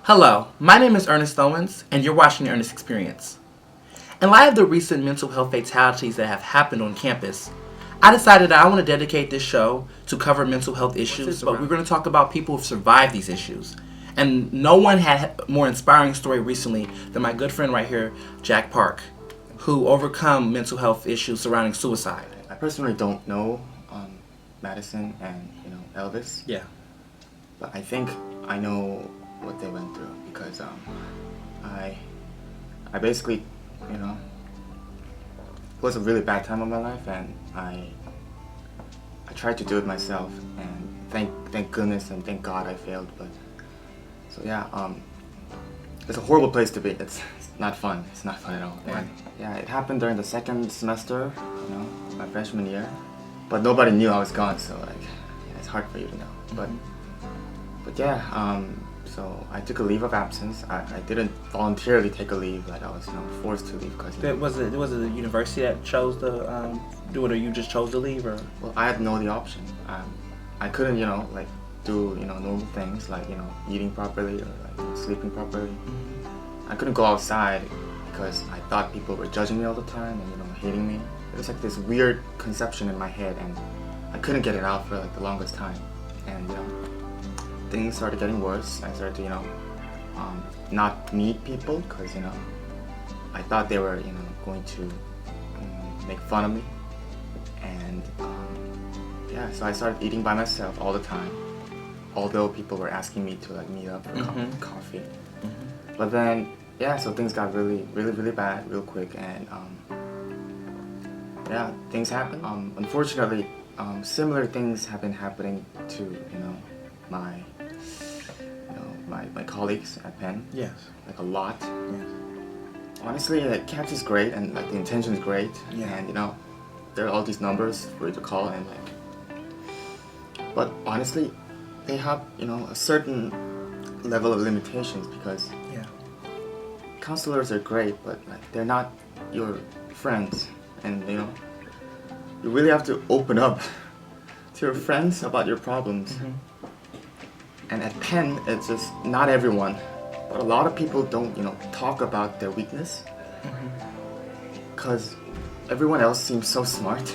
Hello, my name is Ernest Owens, and you're watching the Ernest Experience. In light of the recent mental health fatalities that have happened on campus, I decided that I want to dedicate this show to cover mental health issues, but we're going to talk about people who've survived these issues. And no one had a more inspiring story recently than my good friend right here, Jack Park, who overcome mental health issues surrounding suicide. I personally don't know Madison and Elvis. Yeah. But I think I know what they went through because I basically it was a really bad time of my life, and I tried to do it myself, and thank goodness and thank God I failed. But so yeah, it's a horrible place to be. It's not fun. It's not fun at all. Right. And yeah, it happened during the second semester, my freshman year. But nobody knew I was gone, so it's hard for you to know. But yeah, so I took a leave of absence. I didn't voluntarily take a leave, like I was forced to leave because Was it the university that chose to do it, or you just chose to leave, or? well, I had no other option. I couldn't do normal things like eating properly or like sleeping properly. I couldn't go outside because I thought people were judging me all the time and hating me. It was like this weird conception in my head, and I couldn't get it out for like the longest time. And things started getting worse. I started to not meet people because I thought they were going to make fun of me. And yeah, so I started eating by myself all the time, although people were asking me to like meet up for coffee. But then yeah, so things got really bad real quick, and yeah, things happened. Unfortunately, similar things have been happening to my my colleagues at Penn. Yes. Like a lot. Yes. Honestly, like CAPS is great, and like the intention is great. Yeah. And there are all these numbers for you to call, and but honestly, they have a certain level of limitations because Yeah. counselors are great, but like they're not your friends, and you really have to open up to your friends about your problems. And at Penn, it's just not everyone, but a lot of people don't talk about their weakness because everyone else seems so smart,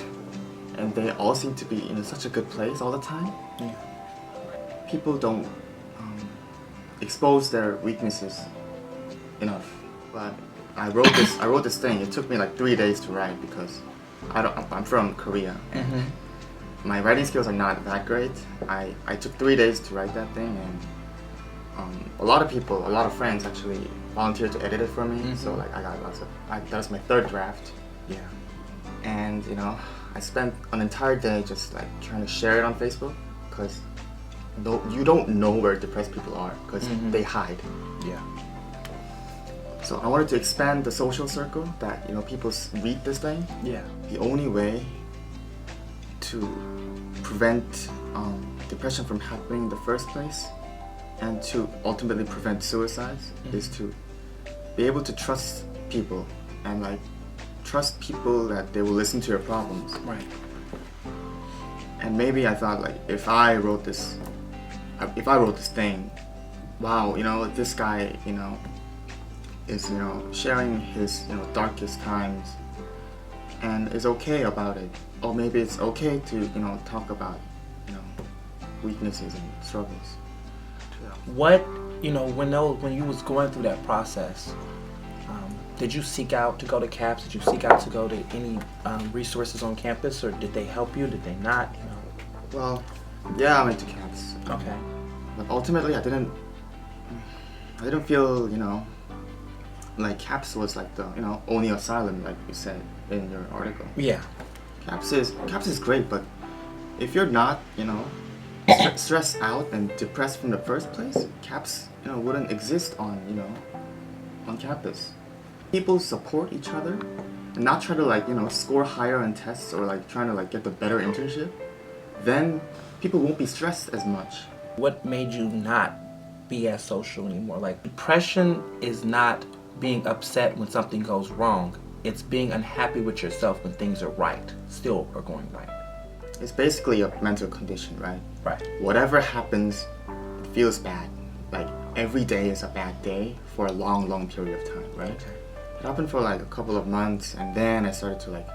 and they all seem to be in such a good place all the time. Yeah. People don't expose their weaknesses enough. But I wrote this thing. It took me like 3 days to write because I'm from Korea, and my writing skills are not that great. I took 3 days to write that thing, and a lot of friends actually volunteered to edit it for me. So like I got that was my third draft. Yeah. And I spent an entire day just like trying to share it on Facebook because you don't know where depressed people are because they hide. Yeah. So I wanted to expand the social circle that people read this thing. Yeah. The only way to prevent depression from happening in the first place, and to ultimately prevent suicides, is to be able to trust people, and like trust people that they will listen to your problems. Right. And maybe I thought like if I wrote this thing, wow, this guy is sharing his darkest times and is okay about it, or maybe it's okay to talk about weaknesses and struggles. What when you was going through that process, did you seek out to go to CAPS? Did you seek out to go to any resources on campus, or did they help you? Did they not? Well, yeah, I went to CAPS. Okay. But ultimately, I didn't feel like CAPS was like the only asylum, like you said in your article. Yeah. CAPS is great, but if you're not stressed out and depressed from the first place, CAPS wouldn't exist on campus. People support each other and not try to like score higher on tests or like trying to like get the better internship. Then people won't be stressed as much. What made you not be as social anymore? Like, depression is not being upset when something goes wrong. It's being unhappy with yourself when things are still are going right. It's basically a mental condition, right? Right. Whatever happens, it feels bad. Like every day is a bad day for a long period of time, right? Okay. It happened for like a couple of months, and then I started to like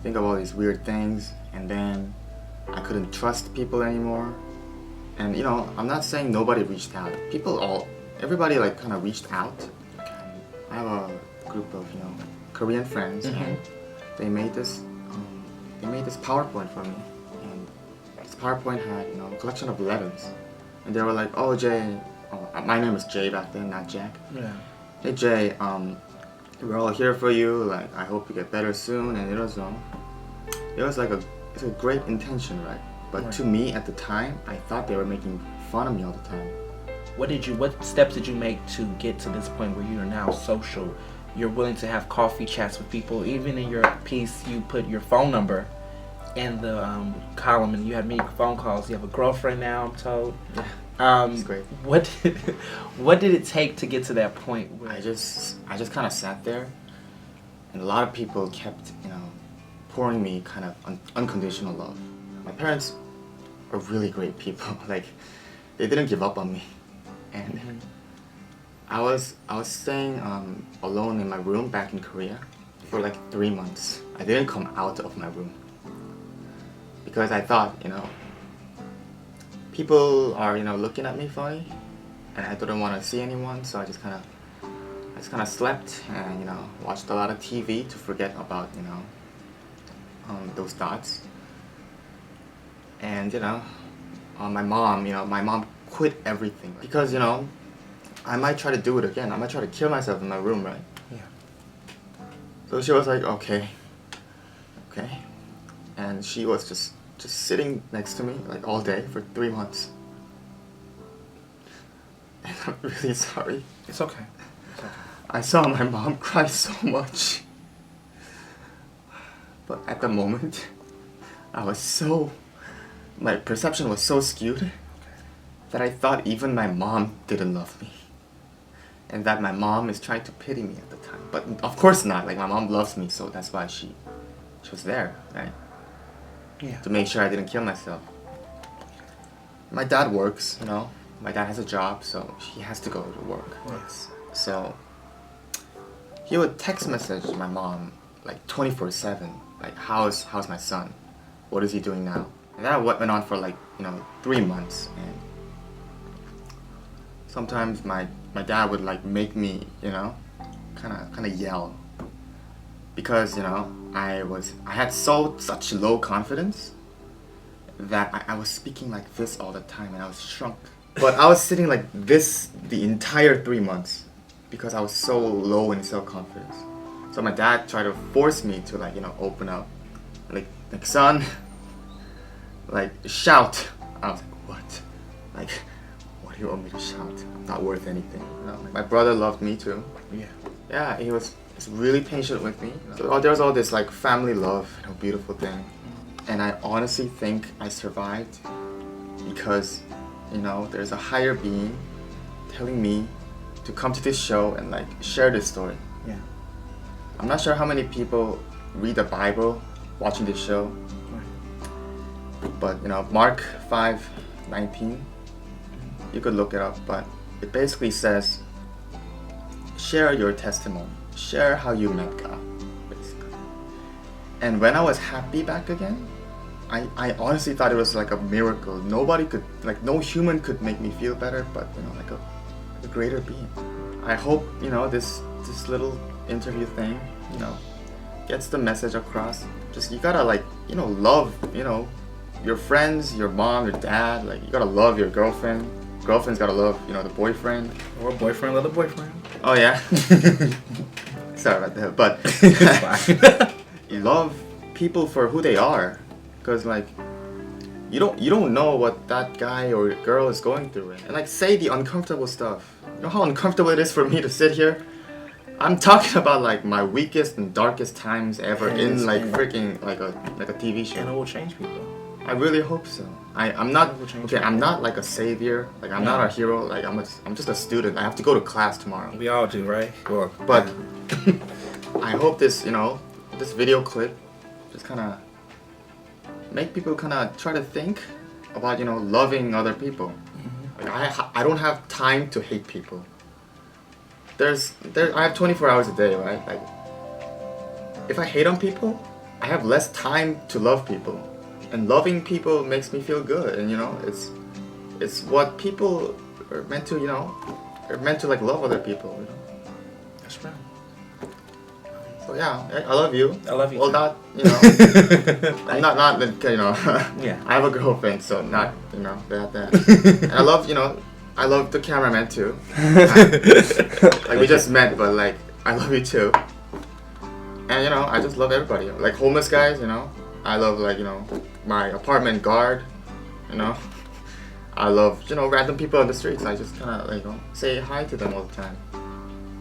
think of all these weird things, and then I couldn't trust people anymore. And you know, I'm not saying nobody reached out. Everybody like kind of reached out. I have a group of Korean friends, and they made this PowerPoint for me, and this PowerPoint had a collection of letters, and they were like, "Oh Jay, my name was Jay back then, not Jack. Yeah. Hey Jay, we're all here for you. Like, I hope you get better soon." And it was like it's a great intention, right? But to me at the time, I thought they were making fun of me all the time. What steps did you make to get to this point where you are now social? You're willing to have coffee chats with people. Even in your piece, you put your phone number in the column, and you had many phone calls. You have a girlfriend now, I'm told. It's great. What did it take to get to that point? Where I just kind of sat there, and a lot of people kept pouring me kind of unconditional love. My parents are really great people. Like, they didn't give up on me, and I was staying alone in my room back in Korea for like 3 months. I didn't come out of my room because I thought people are looking at me funny, and I didn't want to see anyone. So I just kind of slept and watched a lot of TV to forget about those thoughts. And my mom quit everything because I might try to do it again. I might try to kill myself in my room, right? Yeah. So she was like, okay, and she was just sitting next to me like all day for 3 months. And I'm really sorry. It's okay. I saw my mom cry so much, but at the moment, my perception was so skewed that I thought even my mom didn't love me, and that my mom is trying to pity me at the time. But of course not. Like, my mom loves me, so that's why she was there, right? Yeah. To make sure I didn't kill myself. My dad works, My dad has a job, so he has to go to work. Yes. So he would text message my mom like 24/7, like how's my son? What is he doing now? And that went on for like 3 months. And sometimes my dad would like make me kind of yell because I had such low confidence that I was speaking like this all the time, and I was shrunk. But I was sitting like this the entire 3 months because I was so low in self-confidence. So my dad tried to force me to open up, like son, like shout. I was like, what? Like, what do you want me to shout? I'm not worth anything. My brother loved me too. Yeah, he's really patient with me. So there was all this like family love, beautiful thing. And I honestly think I survived because there's a higher being telling me to come to this show and like share this story. Yeah. I'm not sure how many people read the Bible watching this show. Right. But Mark 5:19, you could look it up, but it basically says, share your testimony, share how you met God, basically. And when I was happy back again, I honestly thought it was like a miracle. Nobody could, like, no human could make me feel better, but like a greater being. I hope this little interview thing gets the message across. Just, you gotta like love your friends, your mom, your dad. Like, you gotta love your girlfriend. Girlfriend's gotta love the boyfriend. Or boyfriend love the boyfriend. Oh yeah. Sorry about that, but It's fine. you love people for who they are, because like you don't know what that guy or girl is going through, and like say the uncomfortable stuff. You know how uncomfortable it is for me to sit here? I'm talking about like my weakest and darkest times ever in like freaking like a TV show. And it will change people. I really hope so. I'm not okay. I'm not like a savior. Like, I'm not a hero. Like, I'm just a student. I have to go to class tomorrow. We all do, right? Well, but I hope this this video clip just kind of make people kind of try to think about loving other people. Like I don't have time to hate people. I have 24 hours a day, right? Like, if I hate on people, I have less time to love people, and loving people makes me feel good. And it's what people are meant to, are meant to like love other people. That's right. So yeah, I love you. I love you. Well, too. not I'm not Yeah. I have a girlfriend, so not that. And I love the cameraman too. Like we just met, but like I love you too. And I just love everybody. Like homeless guys, I love like my apartment guard. I love random people on the streets. I just kind of like say hi to them all the time.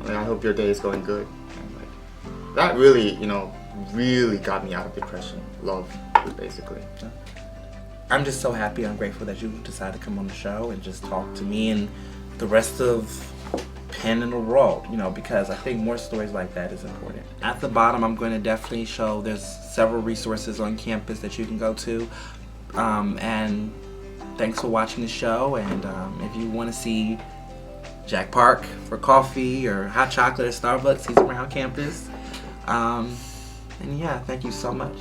Like I hope your day is going good. And, like, that really really got me out of depression. Love, basically. Yeah. I'm just so happy. I'm grateful that you decided to come on the show and just talk to me and the rest of Penn in the world, because I think more stories like that is important. At the bottom, I'm going to definitely show there's several resources on campus that you can go to. And thanks for watching the show. And if you want to see Jack Park for coffee or hot chocolate at Starbucks, he's around campus. And yeah, thank you so much.